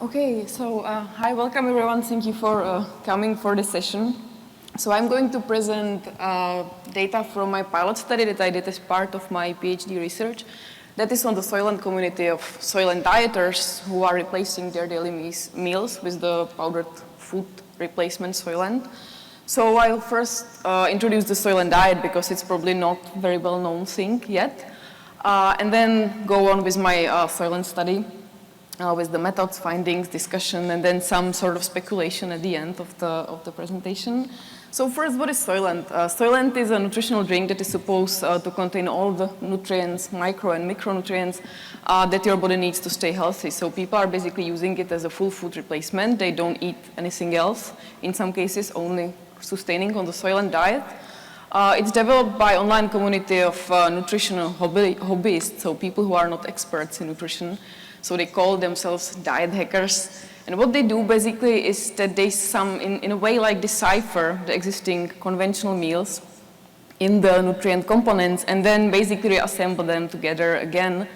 Okay, so hi, welcome everyone. Thank you for coming for this session. So I'm going to present data from my pilot study that I did as part of my PhD research. That is on the Soylent community of Soylent dieters who are replacing their daily meals with the powdered food replacement Soylent. So I'll first introduce the Soylent diet because it's probably not a very well-known thing yet. And then go on with my Soylent study. With the methods, findings, discussion, and then some sort of speculation at the end of the presentation. So first, what is Soylent? Soylent is a nutritional drink that is supposed to contain all the nutrients, micro and micronutrients, that your body needs to stay healthy. So people are basically using it as a full food replacement. They don't eat anything else. In some cases, only sustaining on the Soylent diet. It's developed by online community of nutritional hobbyists, so people who are not experts in nutrition. So they call themselves diet hackers. And what they do basically is that they in a way like decipher the existing conventional meals in the nutrient components and then basically reassemble them together again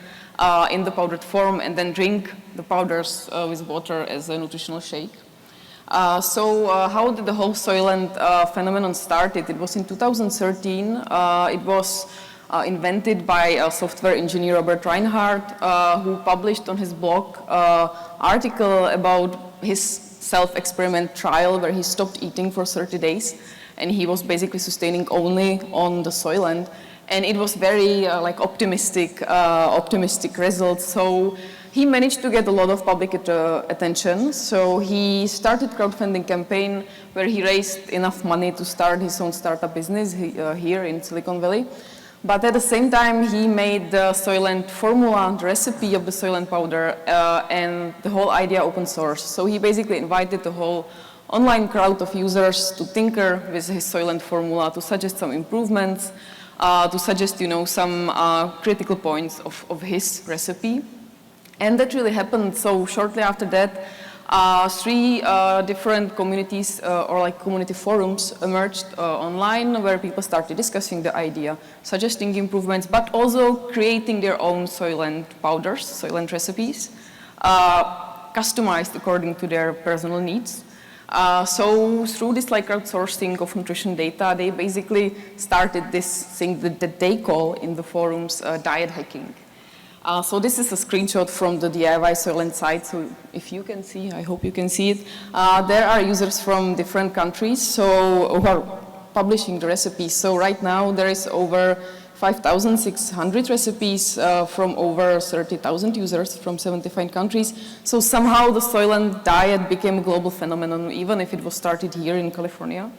in the powdered form and then drink the powders with water as a nutritional shake. So how did the whole Soylent phenomenon started? It was in 2013. It was invented by software engineer Robert Reinhardt, who published on his blog article about his self-experiment trial where he stopped eating for 30 days and he was basically sustaining only on the Soylent, and it was very optimistic results. So he managed to get a lot of public attention. So he started crowdfunding campaign where he raised enough money to start his own startup business here in Silicon Valley. But at the same time, he made the Soylent formula, the recipe of the Soylent powder, and the whole idea open source. So he basically invited the whole online crowd of users to tinker with his Soylent formula, to suggest some improvements, to suggest, some critical points of his recipe. And that really happened. So shortly after that, three different communities or community forums emerged online where people started discussing the idea, suggesting improvements, but also creating their own Soylent powders, Soylent recipes, customized according to their personal needs. So through this crowdsourcing of nutrition data, they basically started this thing that they call in the forums diet hacking. So this is a screenshot from the DIY Soylent site. So if you can see, I hope you can see it. There are users from different countries who are publishing the recipes. So right now there is over 5,600 recipes from over 30,000 users from 75 countries. So somehow the Soylent diet became a global phenomenon, even if it was started here in California.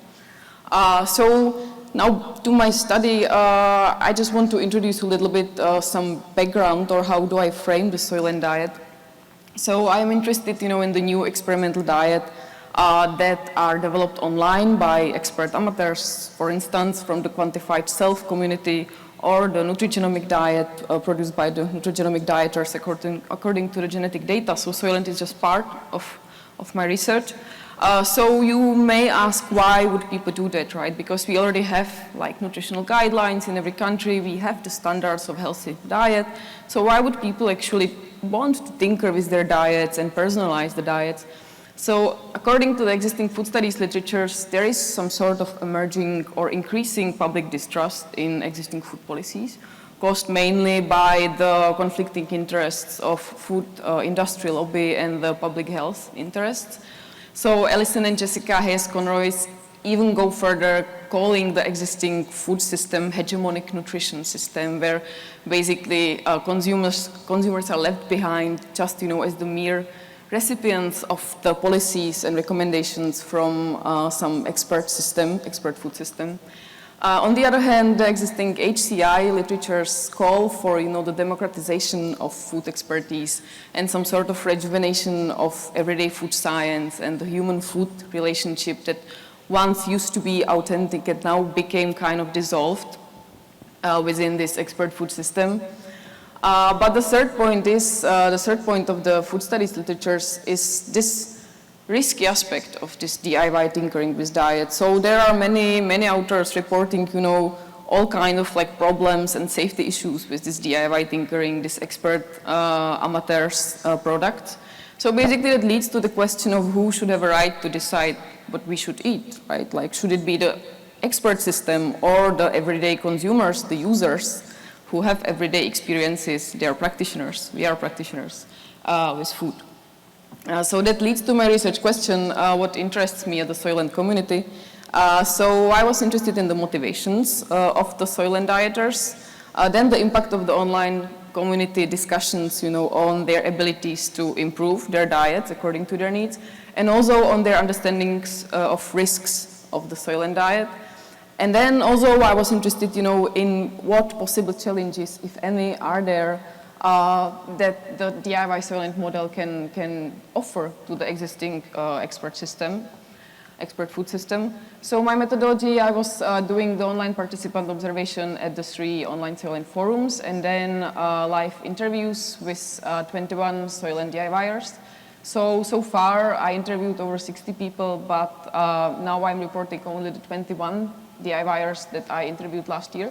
So now to my study, I just want to introduce a little bit some background or how do I frame the Soylent diet. So I'm interested, in the new experimental diet that are developed online by expert amateurs, for instance, from the Quantified Self community or the nutrigenomic diet produced by the nutrigenomic dieters according to the genetic data. So Soylent is just part of my research. So you may ask, why would people do that, right? Because we already have nutritional guidelines in every country. We have the standards of healthy diet. So why would people actually want to tinker with their diets and personalize the diets? So according to the existing food studies literatures, there is some sort of emerging or increasing public distrust in existing food policies, caused mainly by the conflicting interests of food industry lobby and the public health interests. So Alison and Jessica Hayes-Conroy even go further, calling the existing food system hegemonic nutrition system, where basically consumers are left behind just as the mere recipients of the policies and recommendations from some expert food system. On the other hand, the existing HCI literatures call for, the democratization of food expertise and some sort of rejuvenation of everyday food science and the human-food relationship that once used to be authentic and now became kind of dissolved within this expert food system. But the third point of the food studies literatures is this risky aspect of this DIY tinkering with diet. So there are many authors reporting, all kind of problems and safety issues with this DIY tinkering, this expert amateurs product. So basically it leads to the question of who should have a right to decide what we should eat, right? Like, should it be the expert system or the everyday consumers, the users who have everyday experiences? They are practitioners, we are practitioners with food. So that leads to my research question, what interests me at the Soylent community. So I was interested in the motivations of the Soylent dieters, then the impact of the online community discussions, on their abilities to improve their diets according to their needs, and also on their understandings of risks of the Soylent diet. And then also I was interested, in what possible challenges, if any, are there that the DIY Soylent model can offer to the existing expert food system. So my methodology, I was doing the online participant observation at the 3 online Soylent forums, and then live interviews with 21 Soylent DIYers. So far I interviewed over 60 people, but now I'm reporting only the 21 DIYers that I interviewed last year.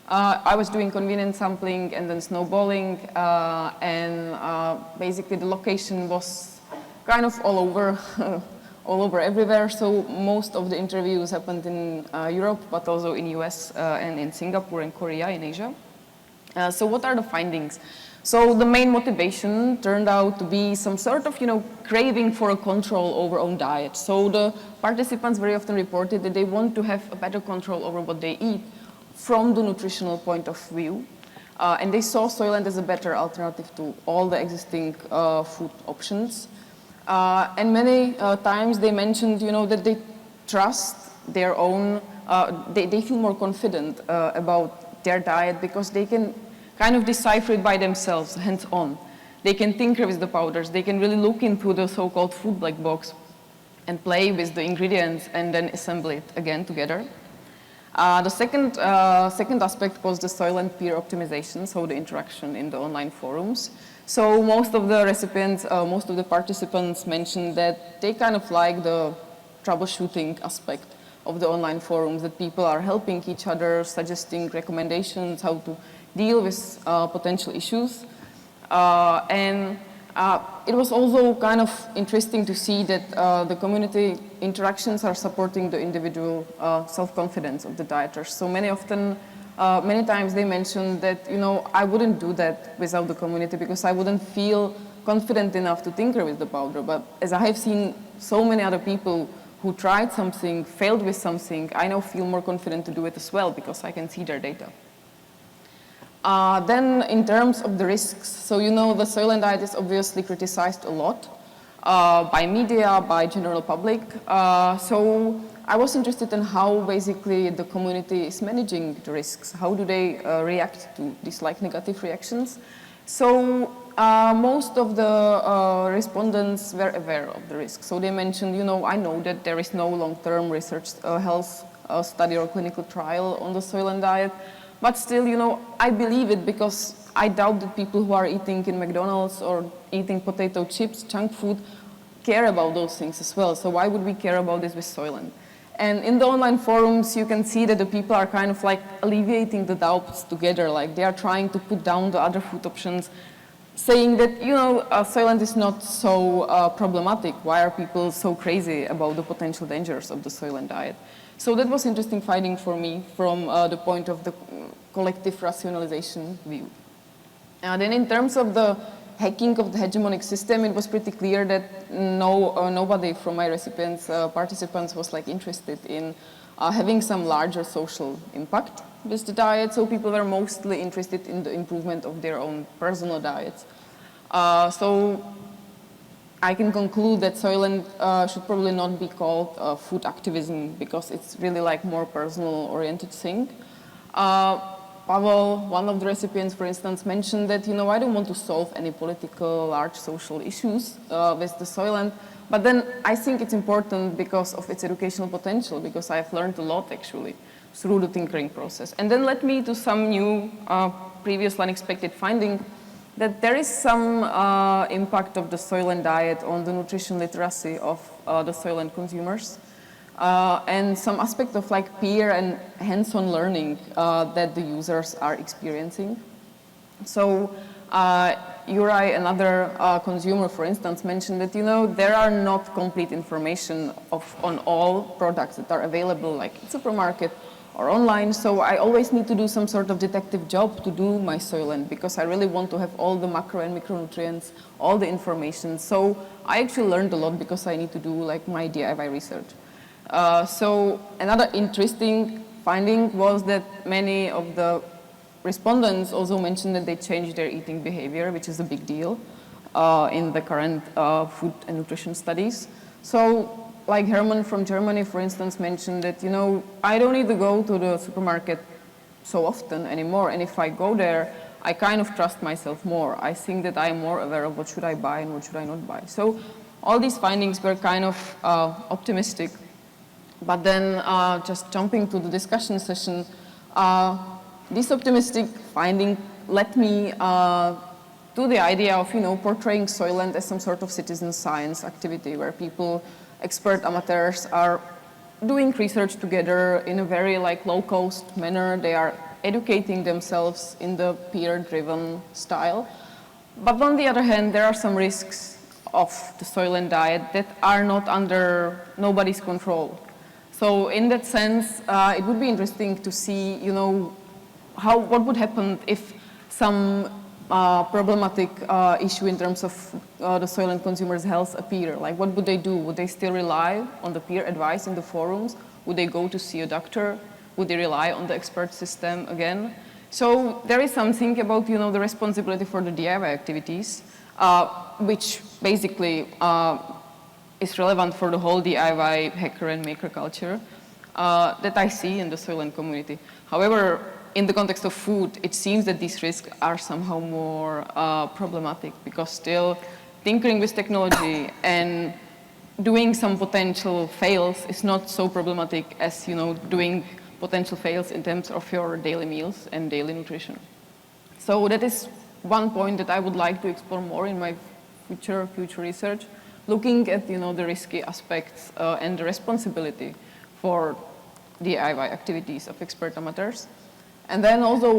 I was doing convenience sampling and then snowballing, and basically the location was kind of all over, all over everywhere. So most of the interviews happened in Europe, but also in US and in Singapore and Korea in Asia. So what are the findings? So the main motivation turned out to be some sort of, craving for a control over own diet. So the participants very often reported that they want to have a better control over what they eat from the nutritional point of view. And they saw Soylent as a better alternative to all the existing food options. And many times they mentioned, that they trust their own, they feel more confident about their diet because they can kind of decipher it by themselves, hands-on. They can tinker with the powders. They can really look into the so-called food black box and play with the ingredients and then assemble it again together. The second aspect was the Soylent peer optimization, so the interaction in the online forums. So most of the recipients, most of the participants mentioned that they kind of like the troubleshooting aspect of the online forums, that people are helping each other, suggesting recommendations, how to deal with potential issues. And it was also kind of interesting to see that the community interactions are supporting the individual self-confidence of the dieters. So many times they mentioned that, I wouldn't do that without the community because I wouldn't feel confident enough to tinker with the powder. But as I have seen so many other people who tried something, failed with something, I now feel more confident to do it as well because I can see their data. Then in terms of the risks, so the Soylent diet is obviously criticized a lot by media, by general public. So I was interested in how basically the community is managing the risks. How do they react to these negative reactions? So most of the respondents were aware of the risks. So they mentioned, I know that there is no long-term research health study or clinical trial on the Soylent diet. But still, I believe it because I doubt that people who are eating in McDonald's or eating potato chips, junk food, care about those things as well. So why would we care about this with Soylent? And in the online forums, you can see that the people are kind of alleviating the doubts together. They are trying to put down the other food options, saying that, Soylent is not so problematic. Why are people so crazy about the potential dangers of the Soylent diet? So that was interesting finding for me from the point of the collective rationalization view. Then in terms of the hacking of the hegemonic system, it was pretty clear that nobody from my recipients, participants was interested in having some larger social impact with the diet. So people were mostly interested in the improvement of their own personal diets. So I can conclude that Soylent should probably not be called food activism because it's really more personal-oriented thing. Pavel, one of the recipients, for instance, mentioned that, I don't want to solve any political, large social issues with the Soylent, but then I think it's important because of its educational potential, because I've learned a lot, actually, through the tinkering process. And then led me to some new, previously unexpected finding that there is some impact of the Soylent diet on the nutrition literacy of the Soylent consumers. And some aspect of peer and hands-on learning that the users are experiencing. So Uri, another consumer, for instance, mentioned that, there are not complete information on all products that are available, like in supermarket or online. So I always need to do some sort of detective job to do my Soylent, because I really want to have all the macro and micronutrients, all the information. So I actually learned a lot because I need to do like my DIY research. So another interesting finding was that many of the respondents also mentioned that they changed their eating behavior, which is a big deal in the current food and nutrition studies. So like Herman from Germany, for instance, mentioned that, I don't need to go to the supermarket so often anymore. And if I go there, I kind of trust myself more. I think that I'm more aware of what should I buy and what should I not buy. So all these findings were kind of optimistic. But then just jumping to the discussion session, this optimistic finding led me to the idea of, portraying Soylent as some sort of citizen science activity where people, expert amateurs, are doing research together in a very low-cost manner. They are educating themselves in the peer-driven style. But on the other hand, there are some risks of the Soylent diet that are not under nobody's control. So in that sense, it would be interesting to see, what would happen if some problematic issue in terms of the Soylent consumers' health appear? Like, what would they do? Would they still rely on the peer advice in the forums? Would they go to see a doctor? Would they rely on the expert system again? So there is something about, the responsibility for the DIY activities, which basically is relevant for the whole DIY hacker and maker culture that I see in the Soylent community. However, in the context of food, it seems that these risks are somehow more problematic, because still tinkering with technology and doing some potential fails is not so problematic as, doing potential fails in terms of your daily meals and daily nutrition. So that is one point that I would like to explore more in my future research, looking at, the risky aspects and the responsibility for DIY activities of expert amateurs. And then also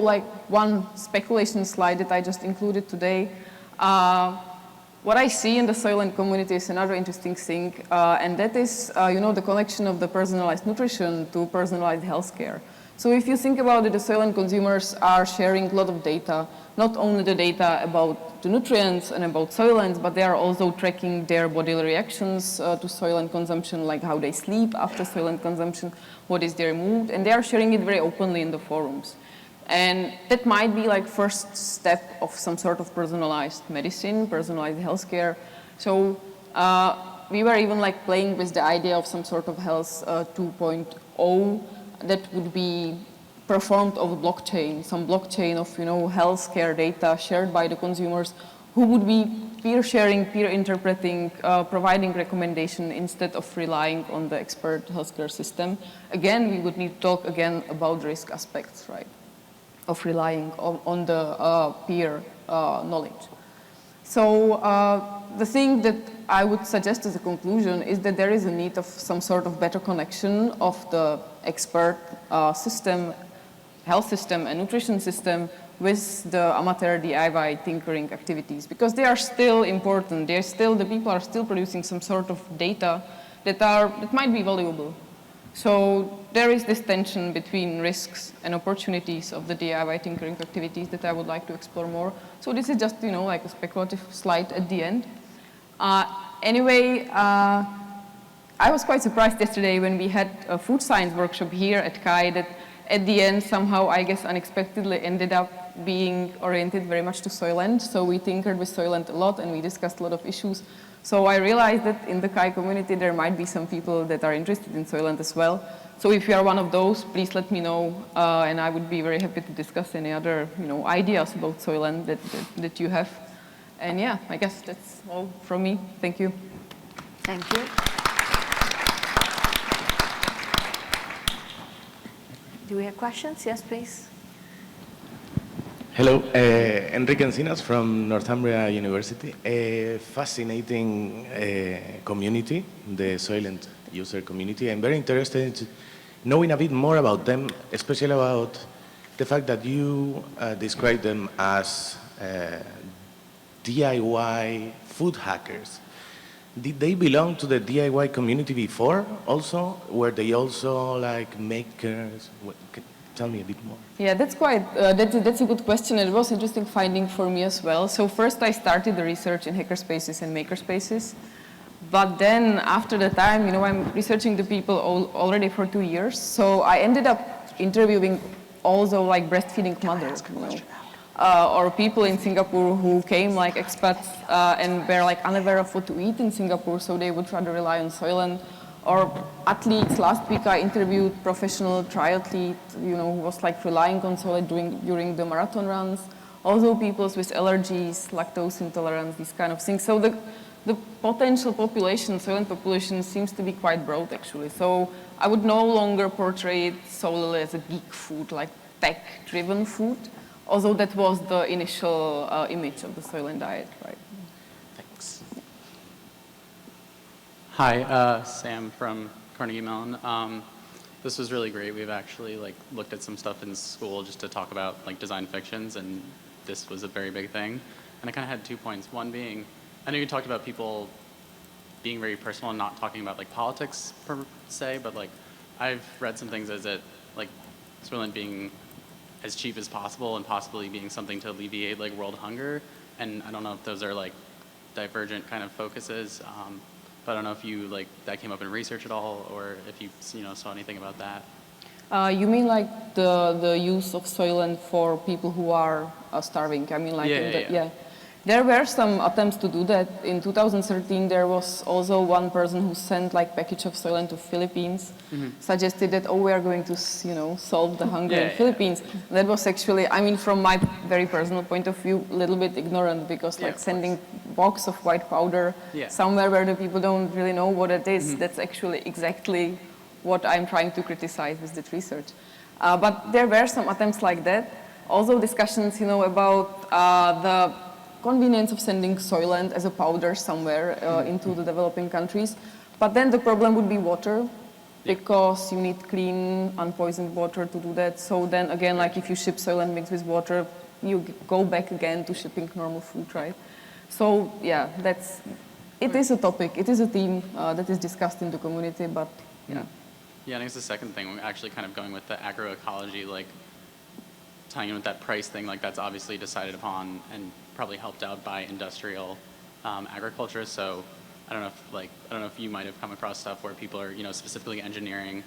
one speculation slide that I just included today. What I see in the Soylent community is another interesting thing, and that is, the connection of the personalized nutrition to personalized healthcare. So if you think about it, the Soylent consumers are sharing a lot of data, not only the data about the nutrients and about Soylent, but they are also tracking their bodily reactions to Soylent consumption, like how they sleep after Soylent consumption, what is their mood, and they are sharing it very openly in the forums. And that might be first step of some sort of personalized medicine, personalized healthcare. So we were even playing with the idea of some sort of health 2.0 that would be performed over blockchain, some blockchain of healthcare data shared by the consumers, who would be peer sharing, peer interpreting, providing recommendation instead of relying on the expert healthcare system. Again, we would need to talk again about risk aspects, right, of relying on the peer knowledge. So the thing that I would suggest as a conclusion is that there is a need of some sort of better connection of the expert system, health system and nutrition system with the amateur DIY tinkering activities, because they are still important. The people are still producing some sort of data that might be valuable. So there is this tension between risks and opportunities of the DIY tinkering activities that I would like to explore more. So this is just, a speculative slide at the end. Anyway, I was quite surprised yesterday when we had a food science workshop here at CHI that at the end somehow, I guess, unexpectedly ended up being oriented very much to Soylent. So we tinkered with Soylent a lot and we discussed a lot of issues. So I realized that in the CHI community there might be some people that are interested in Soylent as well. So if you are one of those, please let me know, and I would be very happy to discuss any other ideas about Soylent that you have. And yeah, I guess that's all from me. Thank you. Thank you. Do we have questions? Yes, please. Hello, Enrique Encinas from Northumbria University. A fascinating community, the Soylent user community. I'm very interested in knowing a bit more about them, especially about the fact that you describe them as DIY food hackers. Did they belong to the DIY community before also? Were they also like makers? Tell me a bit more. Yeah, that's a good question. It was interesting finding for me as well. So first I started the research in hackerspaces and makerspaces. But then after the time, I'm researching the people already for 2 years. So I ended up interviewing also like breastfeeding mothers, or people in Singapore who came like expats and were like unaware of what to eat in Singapore, so they would rather rely on Soylent. Or athletes. Last week I interviewed professional triathlete, who was like relying on Soylent during the marathon runs. Also people with allergies, lactose intolerance, these kind of things. So the potential population, Soylent population, seems to be quite broad actually. So I would no longer portray it solely as a geek food, like tech-driven food, although that was the initial image of the Soylent diet, right? Thanks. Hi, Sam from Carnegie Mellon. This was really great. We've actually looked at some stuff in school just to talk about design fictions, and this was a very big thing. And I kind of had 2 points. One being, I know you talked about people being very personal and not talking about politics per se, but I've read some things as it Soylent being as cheap as possible and possibly being something to alleviate world hunger. And I don't know if those are divergent kind of focuses. But I don't know if you that came up in research at all, or if you saw anything about that. You mean the use of Soylent for people who are starving? I mean yeah. There were some attempts to do that. In 2013, there was also one person who sent package of Soylent to Philippines, suggested that, we are going to, solve the hunger in Philippines. That was actually, I mean, from my very personal point of view, a little bit ignorant, because sending box of white powder somewhere where the people don't really know what it is, that's actually exactly what I'm trying to criticize with that research. But there were some attempts like that. Also discussions, about the convenience of sending Soylent as a powder somewhere into the developing countries. But then the problem would be water, because you need clean, unpoisoned water to do that. So then again, if you ship Soylent mixed with water, you go back again to shipping normal food, right? So yeah, it is a topic, it is a theme that is discussed in the community, but yeah. Yeah, I think it's the second thing, we're actually kind of going with the agroecology, tying in with that price thing, that's obviously decided upon and probably helped out by industrial agriculture. So I don't know if you might have come across stuff where people are specifically engineering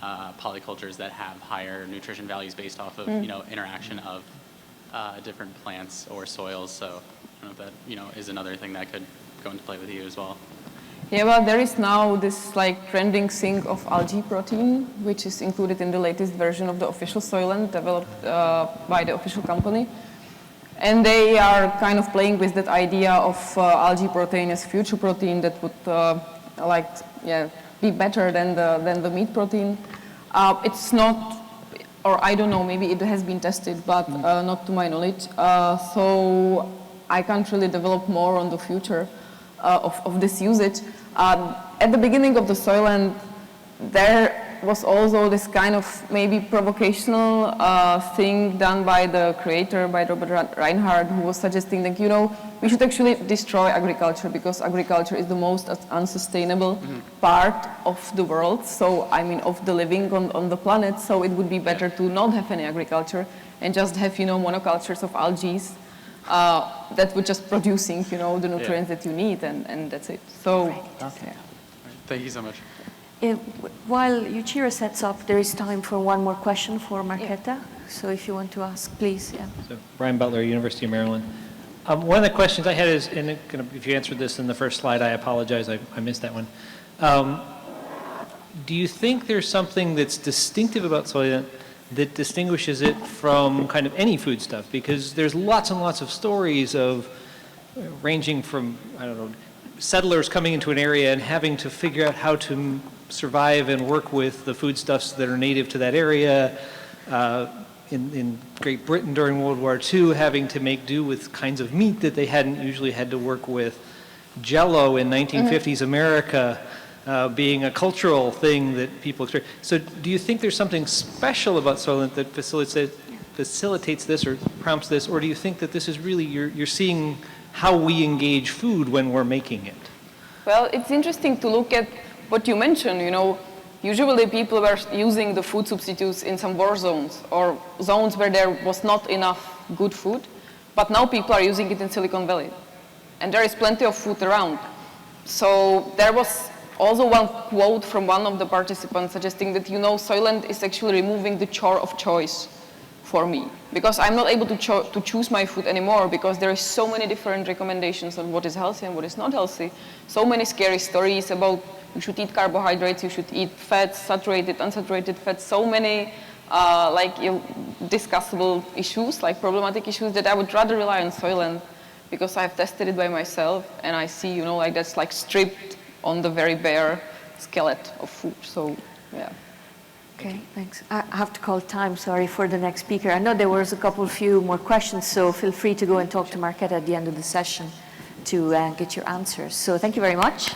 polycultures that have higher nutrition values based off of interaction of different plants or soils. So I don't know if that is another thing that could go into play with you as well. Yeah, well, there is now this trending thing of algae protein, which is included in the latest version of the official Soylent developed by the official company. And they are kind of playing with that idea of algae protein as future protein that would be better than the meat protein. It's not, or I don't know, maybe it has been tested, but not to my knowledge. So I can't really develop more on the future of this usage. At the beginning of the Soylent, there was also this kind of maybe provocational thing done by the creator, by Robert Reinhardt, who was suggesting that, we should actually destroy agriculture, because agriculture is the most unsustainable part of the world. So, I mean, of the living on the planet. So it would be better to not have any agriculture and just have, monocultures of algae that would just producing, the nutrients that you need, and that's it. So, okay. Thank you so much. While Yuichiro sets up, there is time for one more question for Marketa. So if you want to ask, please. Yeah. So Brian Butler, University of Maryland. One of the questions I had is, and if you answered this in the first slide, I apologize, I missed that one. Do you think there's something that's distinctive about Soylent that distinguishes it from kind of any food stuff? Because there's lots and lots of stories of ranging from, I don't know, settlers coming into an area and having to figure out how to survive and work with the foodstuffs that are native to that area. In Great Britain during World War II, having to make do with kinds of meat that they hadn't usually had to work with. Jell-O in 1950s America being a cultural thing that people experience. So do you think there's something special about Soylent that facilitates facilitates this or prompts this, or do you think that this is really, you're seeing how we engage food when we're making it? Well, it's interesting to look at what you mentioned, you know. Usually people were using the food substitutes in some war zones or zones where there was not enough good food, but now people are using it in Silicon Valley. And there is plenty of food around. So there was also one quote from one of the participants suggesting that, you know, Soylent is actually removing the chore of choice for me, because I'm not able to choose my food anymore, because there is so many different recommendations on what is healthy and what is not healthy. So many scary stories about you should eat carbohydrates, you should eat fats, saturated, unsaturated fats, so many discussable issues, like problematic issues, that I would rather rely on Soylent, because I've tested it by myself and I see, you know, like that's like stripped on the very bare skeleton of food. So, yeah. Okay, thanks. I have to call time, sorry, for the next speaker. I know there was a few more questions, so feel free to go and talk to Marketa at the end of the session to get your answers. So thank you very much.